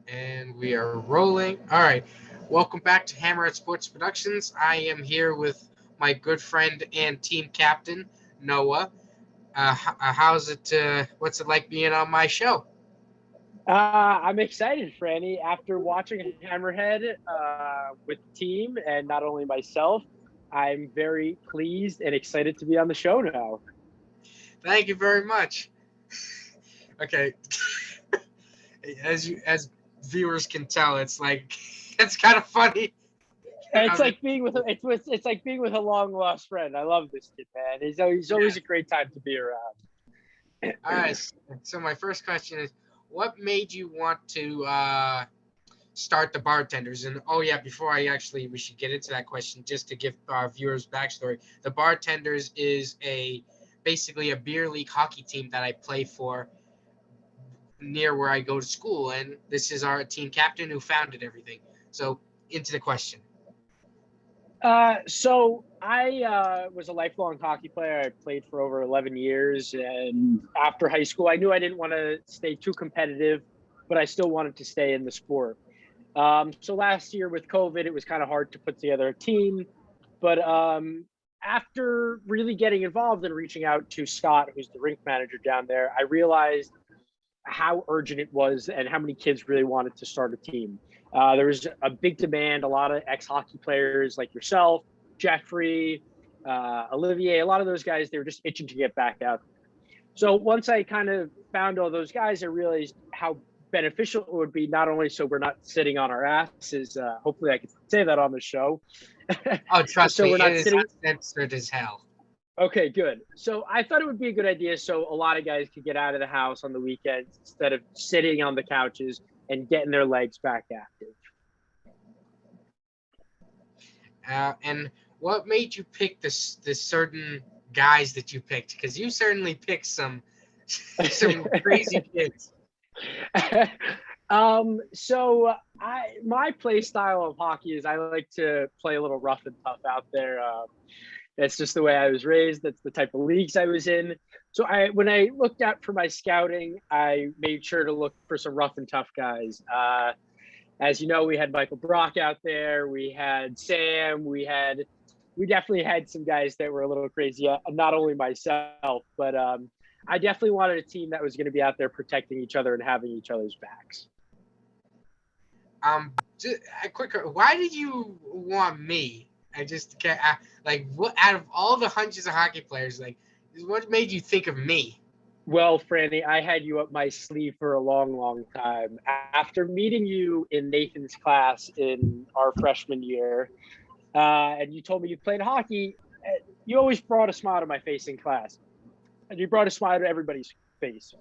And we are rolling. All right. Welcome back to Hammerhead Sports Productions. I am here with my good friend and team captain, Noah. How's it? What's it like being on my show? I'm excited, Franny. After watching Hammerhead with the team and not only myself, I'm very pleased and excited to be on the show now. Thank you very much. Okay. As viewers can tell, it's like it's kind of funny. It's I mean, like being with a long lost friend. I love this kid, man. He's always yeah. a great time to be around. All right. So my first question is, what made you want to start the Bartenders? And oh yeah, before we should get into that question, just to give our viewers backstory. The Bartenders is basically a beer league hockey team that I play for near where I go to school, and this is our team captain who founded everything. So into the question. So I was a lifelong hockey player. I played for over 11 years, and after high school, I knew I didn't want to stay too competitive, but I still wanted to stay in the sport. So last year with COVID, it was kind of hard to put together a team. But after really getting involved and reaching out to Scott, who's the rink manager down there, I realized how urgent it was and how many kids really wanted to start a team. There was a big demand, a lot of ex hockey players like yourself, Jeffrey, Olivier, a lot of those guys, they were just itching to get back out. So once I kind of found all those guys, I realized how beneficial it would be, not only so we're not sitting on our asses, hopefully I can say that on the show. Oh, trust So me, we're it not is sitting. uncensored as hell. Okay, good. So I thought it would be a good idea so a lot of guys could get out of the house on the weekends instead of sitting on the couches and getting their legs back active. And what made you pick this certain guys that you picked? Because you certainly picked some crazy kids. So my play style of hockey is I like to play a little rough and tough out there. That's just the way I was raised. That's the type of leagues I was in. So when I looked out for my scouting, I made sure to look for some rough and tough guys. As you know, we had Michael Brock out there. We had Sam. We definitely had some guys that were a little crazy. Not only myself, but I definitely wanted a team that was going to be out there protecting each other and having each other's backs. A quick. Why did you want me? I just can't. Like, what out of all the hundreds of hockey players, like, what made you think of me? Well, Franny, I had you up my sleeve for a long, long time. After meeting you in Nathan's class in our freshman year, and you told me you played hockey, you always brought a smile to my face in class, and you brought a smile to everybody's face.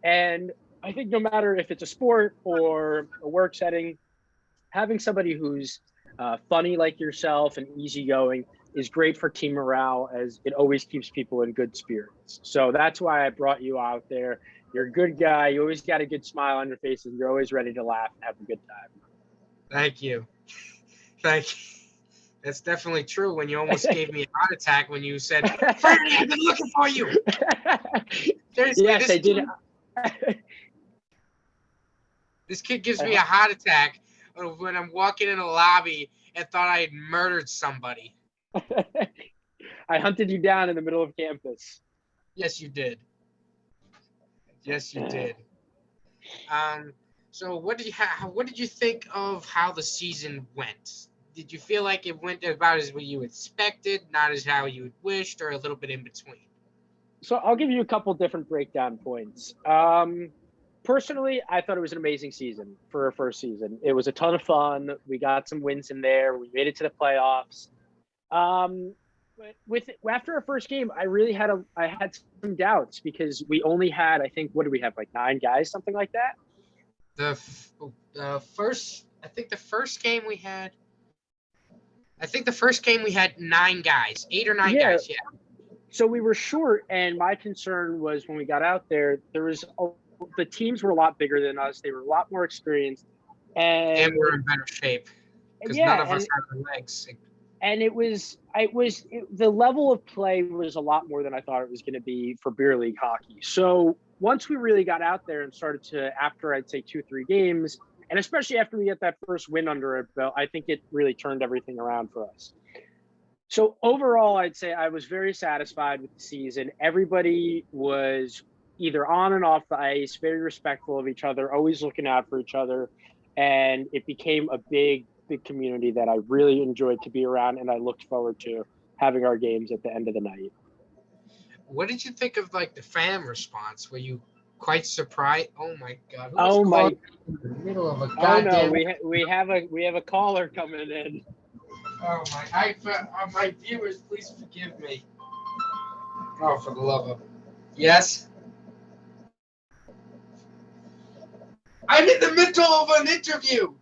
And I think no matter if it's a sport or a work setting, having somebody who's funny like yourself and easygoing is great for team morale as it always keeps people in good spirits. So that's why I brought you out there. You're a good guy. You always got a good smile on your face and you're always ready to laugh and have a good time. Thank you. Thank you. That's definitely true. When you almost gave me a heart attack when you said, "Fernie, I've been looking for you." Seriously, Yes, I did. this kid gives me a heart attack when I'm walking in a lobby and thought I had murdered somebody. I hunted you down in the middle of campus. Yes, you did. Yes, you did. Um, so what did you think of how the season went? Did you feel like it went about as what you expected, not as how you wished, or a little bit in between? So I'll give you a couple different breakdown points. Personally, I thought it was an amazing season for a first season. It was a ton of fun. We got some wins in there. We made it to the playoffs. Um, with after our first game, I had some doubts because we only had, I think, what do we have, like 9 guys, something like that. I think the first game we had. I think the first game we had 9 guys, 8 or 9 Yeah. guys. Yeah. So we were short, and my concern was when we got out there, the teams were a lot bigger than us. They were a lot more experienced, And and we're in better shape because none yeah, of us have the legs. and the level of play was a lot more than I thought it was going to be for beer league hockey. So once we really got out there and started to, after I'd say 2-3 games, And especially after we get that first win under our belt, I think it really turned everything around for us. So overall, I'd say I was very satisfied with the season. Everybody was either on and off the ice, very respectful of each other, always looking out for each other. And it became a big community that I really enjoyed to be around, and I looked forward to having our games at the end of the night. What did you think of like the fan response? Were you quite surprised? Oh my God! Oh my! In the middle of a Oh no, goddamn. we have a caller coming in. Oh my viewers, please forgive me. Oh, for the love of. Yes. I'm in the middle of an interview.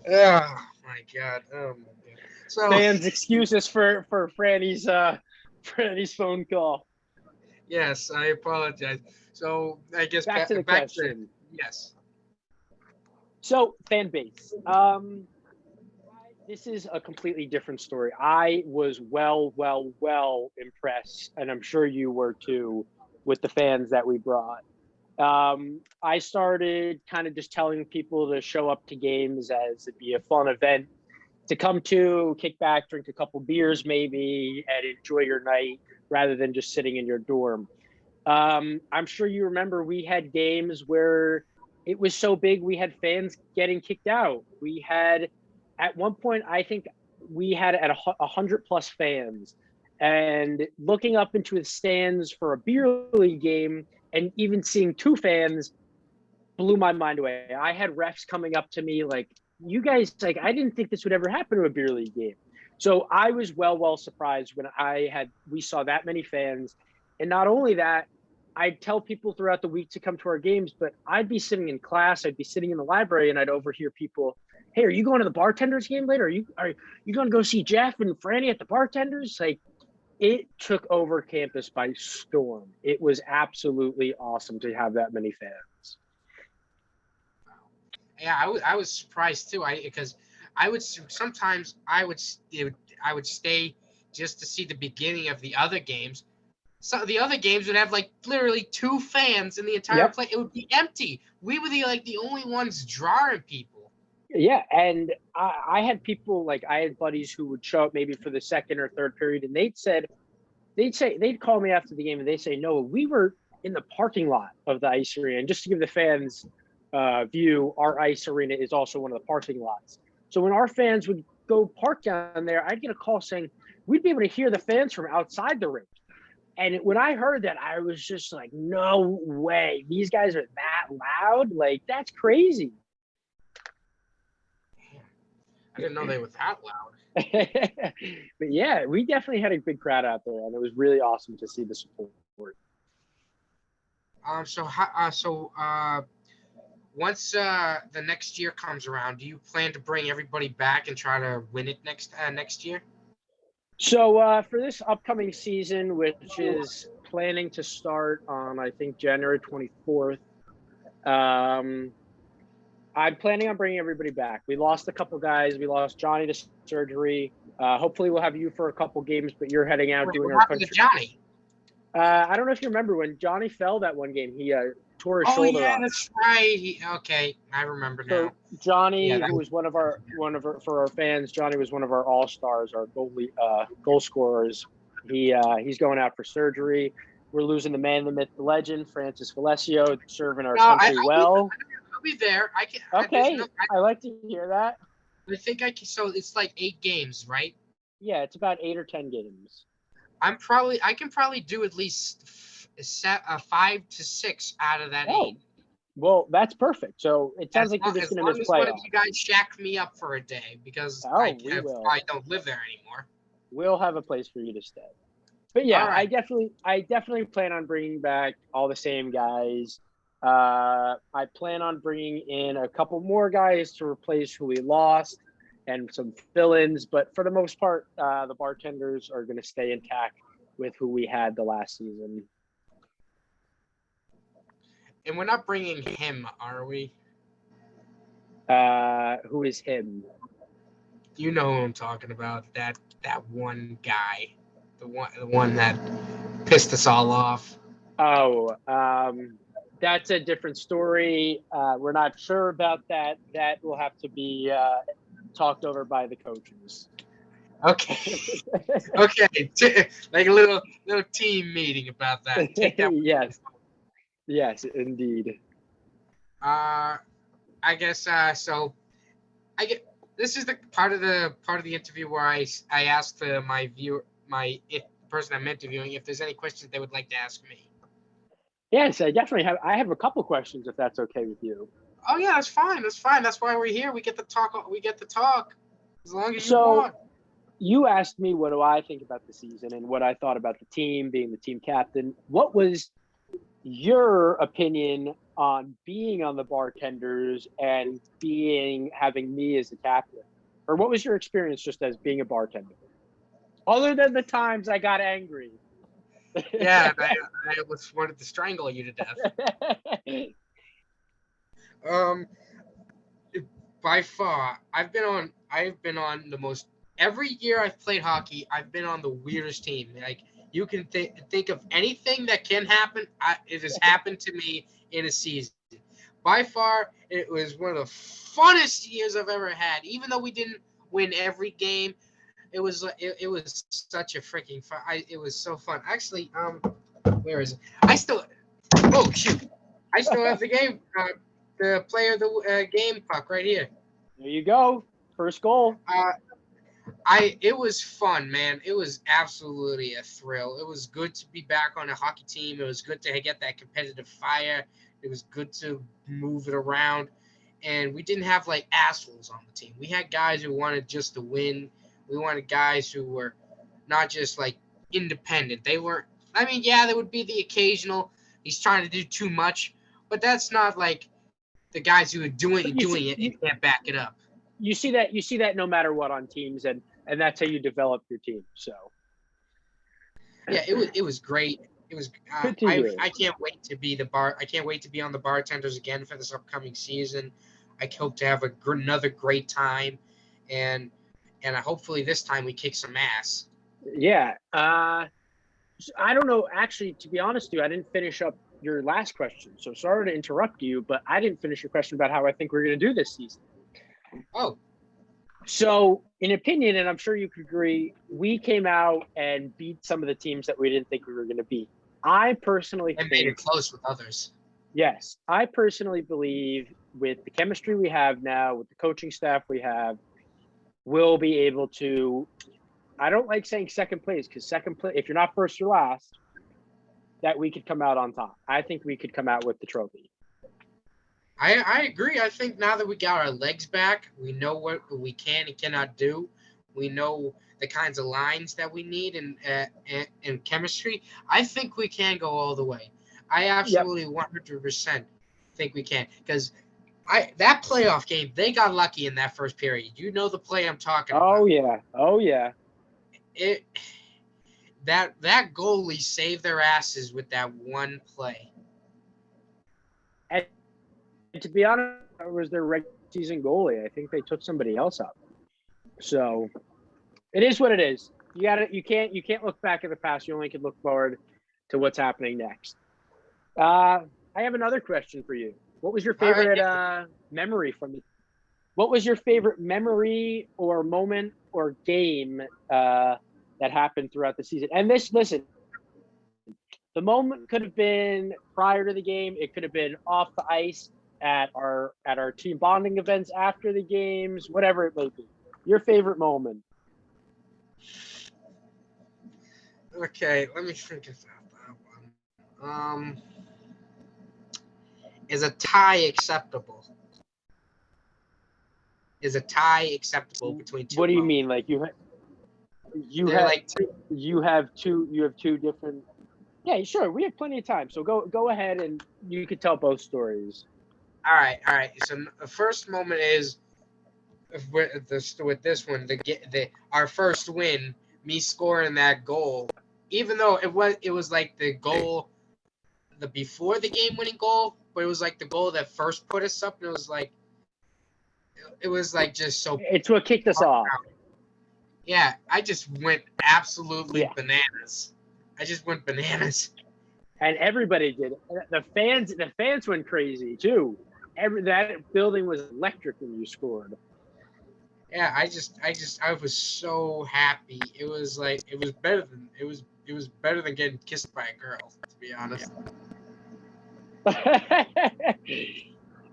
Oh my God! Oh my God! So Fans, excuses for Franny's phone call. yes, I apologize. So I guess Back to the question. Yes. So fan base. This is a completely different story. I was well impressed, and I'm sure you were too, with the fans that we brought. I started kind of just telling people to show up to games as it'd be a fun event to come to, kick back, drink a couple beers maybe, and enjoy your night rather than just sitting in your dorm. I'm sure you remember we had games where it was so big we had fans getting kicked out. We had, at one point, I think we had at 100+ fans, and looking up into the stands for a beer league game and even seeing 2 fans blew my mind away. I had refs coming up to me like, you guys, like, I didn't think this would ever happen to a beer league game. So I was well surprised when we saw that many fans. And not only that, I'd tell people throughout the week to come to our games, but I'd be sitting in class, I'd be sitting in the library, and I'd overhear people, hey, are you going to the Bartenders game later? Are you going to go see Jeff and Franny at the Bartenders? Like, it took over campus by storm. It was absolutely awesome to have that many fans. Yeah, I was surprised too. Because I would sometimes I would stay just to see the beginning of the other games. So the other games would have like literally 2 fans in the entire place. It would be empty. We were the only ones drawing people. Yeah, and I had people, like, I had buddies who would show up maybe for the second or third period, and they'd call me after the game and they'd say, no, we were in the parking lot of the ice arena. And just to give the fans view, our ice arena is also one of the parking lots. So when our fans would go park down there, I'd get a call saying we'd be able to hear the fans from outside the rink. And when I heard that, I was just like, no way, these guys are that loud? Like, that's crazy. I didn't know they were that loud. But yeah, we definitely had a big crowd out there, and it was really awesome to see the support. Once the next year comes around, do you plan to bring everybody back and try to win it next year? So for this upcoming season, which is planning to start on, I think, January 24th, I'm planning on bringing everybody back. We lost a couple guys. We lost Johnny to surgery. Hopefully we'll have you for a couple games, but you're heading out doing our country. Johnny? I don't know if you remember when Johnny fell that one game. He tore his shoulder. Oh yeah, off. that's right. Okay, I remember now. So Johnny, who was one of our for our fans, Johnny was one of our all-stars, our goal scorers. He's going out for surgery. We're losing the man, the myth, the legend, Francis Valesio, serving our country well. I'll be there. I can. Okay, I like to hear that. I think I can. So it's like 8 games, right? Yeah, it's about 8 or 10 games. I can probably do at least 5 to 6 out of that 8. Well, that's perfect. So it sounds like you're just going to miss playoffs. One of you guys shack me up for a day because I don't live there anymore. We'll have a place for you to stay. But yeah, right. I definitely plan on bringing back all the same guys. I plan on bringing in a couple more guys to replace who we lost and some fill-ins. But for the most part, the Bartenders are going to stay intact with who we had the last season. And we're not bringing him, are we? Who is him? You know who I'm talking about. That one guy, the one that pissed us all off. Oh, that's a different story. We're not sure about that. That will have to be talked over by the coaches. Okay. Okay. Like a little team meeting about that. Take that. Yes, yes, indeed. Uh, I guess so. I get this is the part of the interview where I asked my viewer if the person I'm interviewing if there's any questions they would like to ask me. Yes, I definitely have. I have a couple questions, if that's okay with you. Oh yeah, that's fine. That's fine. That's why we're here. We get to talk. We get to talk as long as you So want. you asked me what do I think about the season and what I thought about the team, being the team captain. What was your opinion on being on the Bartenders and having me as the captain? Or what was your experience just as being a bartender? Other than the times I got angry. Yeah, I wanted to strangle you to death. Um, by far, I've been on the most. Every year I've played hockey, I've been on the weirdest team. Like you can think of anything that can happen. It has happened to me in a season. By far, it was one of the funnest years I've ever had. Even though we didn't win every game, it was such a freaking fun. It was so fun. Actually, where is it? I still. Oh shoot! I still have the game. The player of the game puck right here. There you go. First goal. It was fun, man. It was absolutely a thrill. It was good to be back on a hockey team. It was good to get that competitive fire. It was good to move it around. And we didn't have like assholes on the team. We had guys who wanted just to win. We wanted guys who were not just like independent. They weren't I mean, yeah, there would be the occasional he's trying to do too much, but that's not like the guys who are doing it and can't back it up. You see that no matter what on teams, and that's how you develop your team. So yeah, it was great. It was I can't wait to be I can't wait to be on the Bartenders again for this upcoming season. I hope to have another great time, and hopefully this time we kick some ass. Yeah, I don't know. Actually, to be honest with you, I didn't finish up your last question, so sorry to interrupt you, but I didn't finish your question about how I think we're going to do this season. Oh. So, in opinion, and I'm sure you could agree, we came out and beat some of the teams that we didn't think we were going to beat. I personally think made it close with others. Yes, I personally believe with the chemistry we have now, with the coaching staff we have, we'll be able to. I don't like saying second place because second place, if you're not first or last, that we could come out on top. I think we could come out with the trophy. I agree. I think now that we got our legs back, we know what we can and cannot do. We know the kinds of lines that we need in chemistry. I think we can go all the way. I absolutely 100% think we can because that playoff game, they got lucky in that first period. You know the play I'm talking about. Oh yeah. That goalie saved their asses with that one play. And to be honest, it was their regular season goalie. I think they took somebody else up. So it is what it is. You can't look back at the past. You only can look forward to what's happening next. I have another question for you. What was your favorite memory from the? What was your favorite memory or moment or game that happened throughout the season? And listen, the moment could have been prior to the game. It could have been off the ice at our team bonding events after the games, whatever it may be. Your favorite moment. Okay, let me think about that one. Is a tie acceptable? Is a tie acceptable between two? What do you mean? Like you have two different. Yeah, sure. We have plenty of time, so go ahead and you could tell both stories. All right. So the first moment is with this one, our first win, me scoring that goal, even though it was like the goal, the before the game winning goal, but it was like the goal that first put us up, and it was like just so. It's what kicked us off. Yeah, I just went absolutely bananas. I just went bananas. And everybody did. The fans went crazy too. That building was electric when you scored. Yeah, I was so happy. It was like it was better than getting kissed by a girl, to be honest.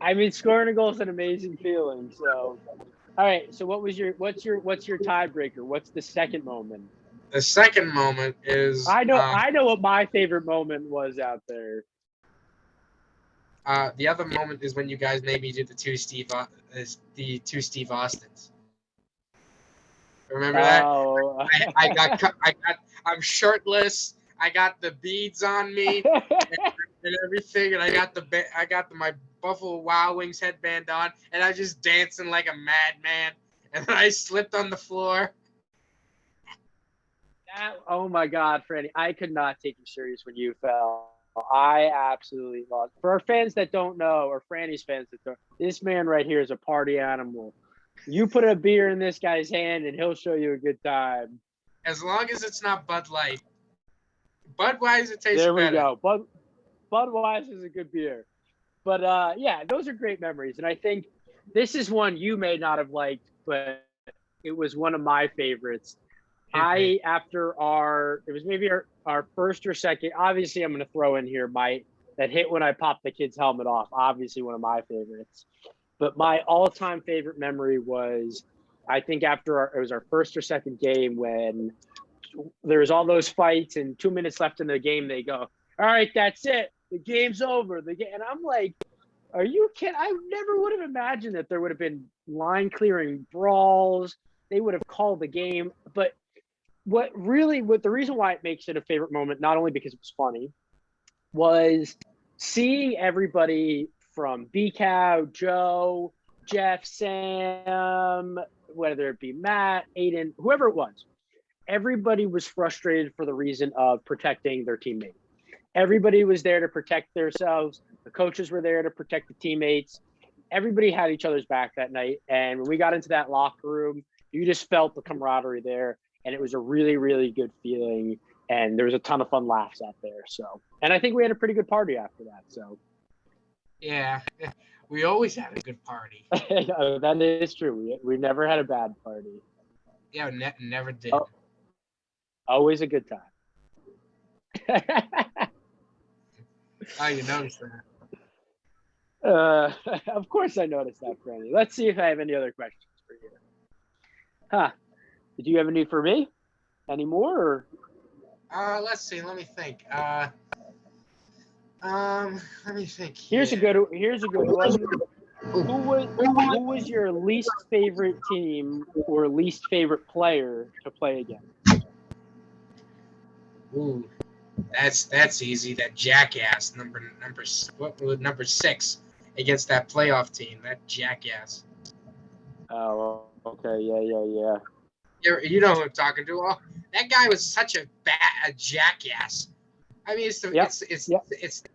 I mean, scoring a goal is an amazing feeling. So, all right. So, what's your tiebreaker? What's the second moment? The second moment is I know what my favorite moment was out there. the other moment is when you guys made me do the two Steve Austins. Remember that? Oh. I'm shirtless. I got the beads on me and everything, and I got my Buffalo Wild Wings headband on, and I just dancing like a madman, and then I slipped on the floor. Oh my God, Freddie! I could not take you serious when you fell. I absolutely lost. For our fans that don't know, or Franny's fans that don't, this man right here is a party animal. You put a beer in this guy's hand, and he'll show you a good time. As long as it's not Bud Light. Budweiser tastes better. There we go. Budweiser is a good beer. But yeah, those are great memories. And I think this is one you may not have liked, but it was one of my favorites. After it was maybe our first or second, obviously I'm going to throw in here that hit when I popped the kid's helmet off, obviously one of my favorites. But my all-time favorite memory was, I think it was our first or second game when there was all those fights and 2 minutes left in the game. They go, all right, that's it. The game's over. And I'm like, are you kidding? I never would have imagined that there would have been line clearing brawls. They would have called the game. But what the reason why it makes it a favorite moment, not only because it was funny, was seeing everybody from B-Cow, Joe, Jeff, Sam, whether it be Matt, Aiden, whoever it was, everybody was frustrated for the reason of protecting their teammate. Everybody was there to protect themselves. The coaches were there to protect the teammates. Everybody had each other's back that night. And when we got into that locker room, you just felt the camaraderie there. And it was a really, really good feeling. And there was a ton of fun laughs out there. So, and I think we had a pretty good party after that. So, yeah, we always had a good party. That is true. We never had a bad party. Yeah, never did. Oh, always a good time. Oh, you noticed that. Of course I noticed that, Franny. Let's see if I have any other questions for you. Huh. Did you have any for me? Any more? Or? Let's see. Let me think. Let me think. Here's a good one. Who was your least favorite team or least favorite player to play against? Ooh, that's easy. That jackass number 6 against that playoff team. That jackass. Oh, okay. Yeah. You know who I'm talking to. Oh, that guy was such a jackass. I mean, it's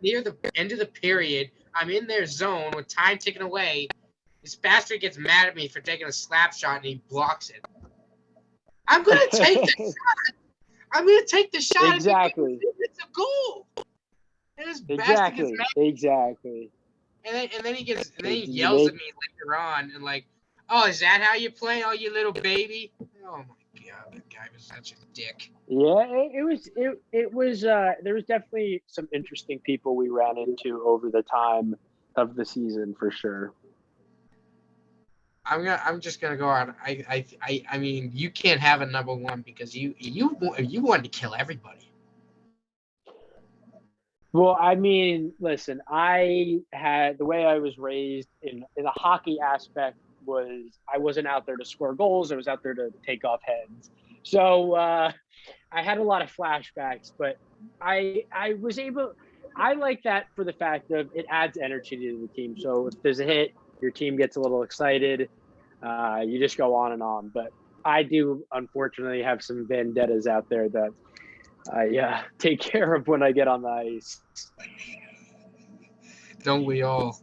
near the end of the period. I'm in their zone with time ticking away. This bastard gets mad at me for taking a slap shot and he blocks it. I'm gonna take the shot. I'm gonna take the shot. Exactly. It's a goal. And this exactly. Gets mad. Exactly. And then he yells at me later on and like, oh, is that how you play? Oh, you little baby. Oh my God, that guy was such a dick. Yeah, it was. There was definitely some interesting people we ran into over the time of the season for sure. I'm just gonna go on. I mean, you can't have a number one because you wanted to kill everybody. Well, I mean, listen, I had the way I was raised in the hockey aspect was I wasn't out there to score goals. I was out there to take off heads. So I had a lot of flashbacks, but I like that for the fact of it adds energy to the team. So if there's a hit, your team gets a little excited. You just go on and on. But I do, unfortunately, have some vendettas out there that I take care of when I get on the ice. Don't we all?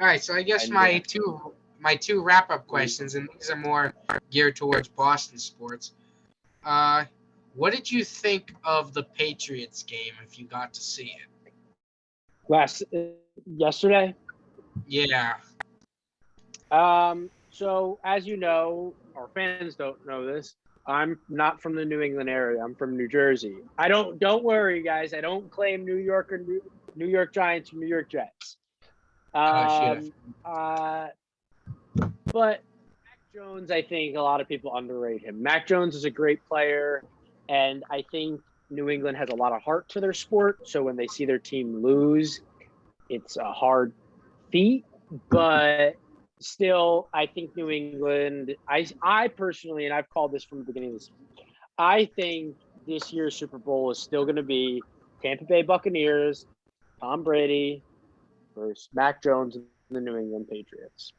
All right, so I guess my two wrap-up questions, and these are more geared towards Boston sports. What did you think of the Patriots game if you got to see it? Yesterday? Yeah. So as you know, our fans don't know this. I'm not from the New England area. I'm from New Jersey. Don't worry, guys. I don't claim New York or New York Giants or New York Jets. Shit. But Mac Jones, I think a lot of people underrate him. Mac Jones is a great player, and I think New England has a lot of heart to their sport. So when they see their team lose, it's a hard feat. But still, I think New England, I personally, and I've called this from the beginning of this, I think this year's Super Bowl is still going to be Tampa Bay Buccaneers, Tom Brady versus Mac Jones and the New England Patriots.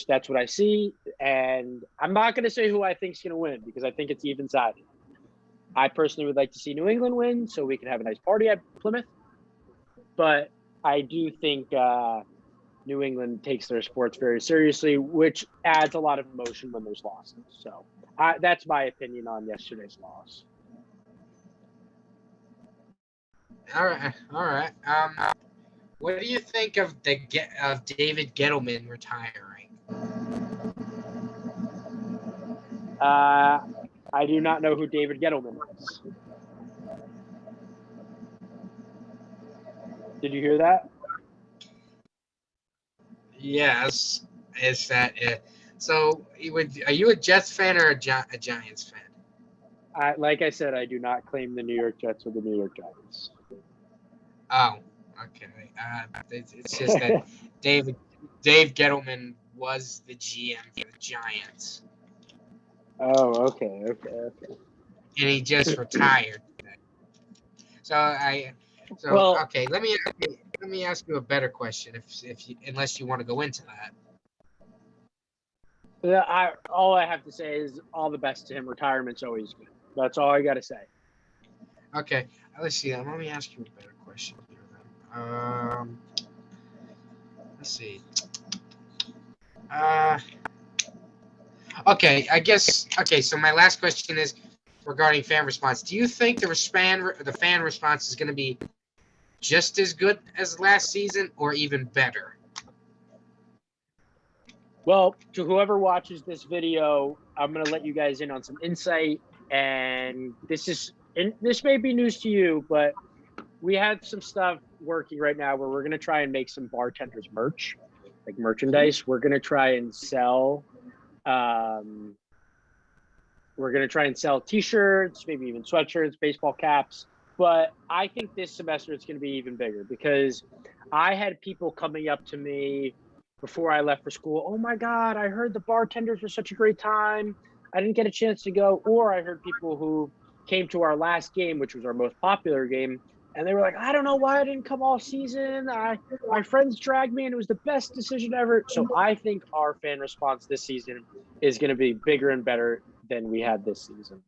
That's what I see. And I'm not going to say who I think is going to win because I think it's even sided. I personally would like to see New England win so we can have a nice party at Plymouth. But I do think New England takes their sports very seriously, which adds a lot of emotion when there's losses. So that's my opinion on yesterday's loss. All right. What do you think of David Gettleman retiring? I do not know who David Gettleman is. Did you hear that? Yes. Is that it? So, are you a Jets fan or a Giants fan? Like I said, I do not claim the New York Jets or the New York Giants. Oh, okay. It's just that Dave Gettleman was the GM for the Giants. Oh, okay. And he just retired. Okay. Let me ask you a better question, unless you want to go into that. Yeah, all I have to say is all the best to him. Retirement's always good. That's all I got to say. Okay, let's see. Let me ask you a better question here then. Let's see. Okay, I guess. Okay, so my last question is regarding fan response. Do you think the fan response is going to be just as good as last season, or even better? Well, to whoever watches this video, I'm going to let you guys in on some insight. And this may be news to you, but we had some stuff working right now where we're going to try and make some Bartenders merch, like merchandise. We're going to try and sell. We're going to try and sell T-shirts, maybe even sweatshirts, baseball caps. But I think this semester it's going to be even bigger because I had people coming up to me before I left for school. Oh my God, I heard the Bartenders were such a great time. I didn't get a chance to go. Or I heard people who came to our last game, which was our most popular game, and they were like, I don't know why I didn't come all season. My friends dragged me and it was the best decision ever. So I think our fan response this season is going to be bigger and better than we had this season.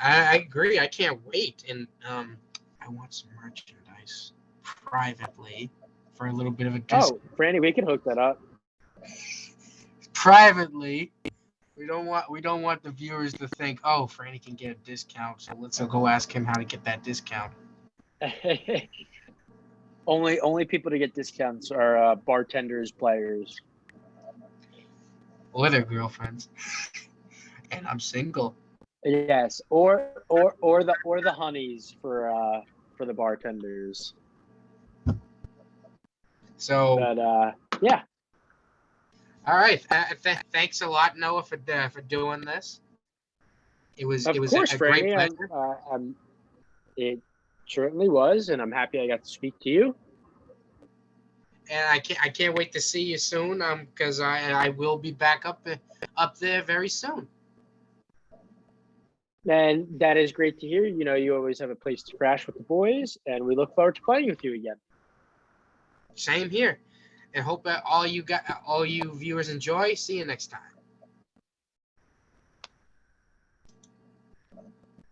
I agree. I can't wait. And I want some merchandise privately for a little bit of a discount. Oh, Franny, we can hook that up. Privately. We don't want the viewers to think, oh, Franny can get a discount, so let's go ask him how to get that discount. Only people to get discounts are bartenders, players, or their girlfriends. And I'm single. Yes, or the honeys for the bartenders. So, but yeah. All right. Thanks a lot, Noah, for doing this. It was a great pleasure. It certainly was, and I'm happy I got to speak to you. And I can't wait to see you soon. Because I will be back up there very soon. And that is great to hear. You know, you always have a place to crash with the boys, and we look forward to playing with you again. Same here. And hope that all you viewers enjoy. See you next time.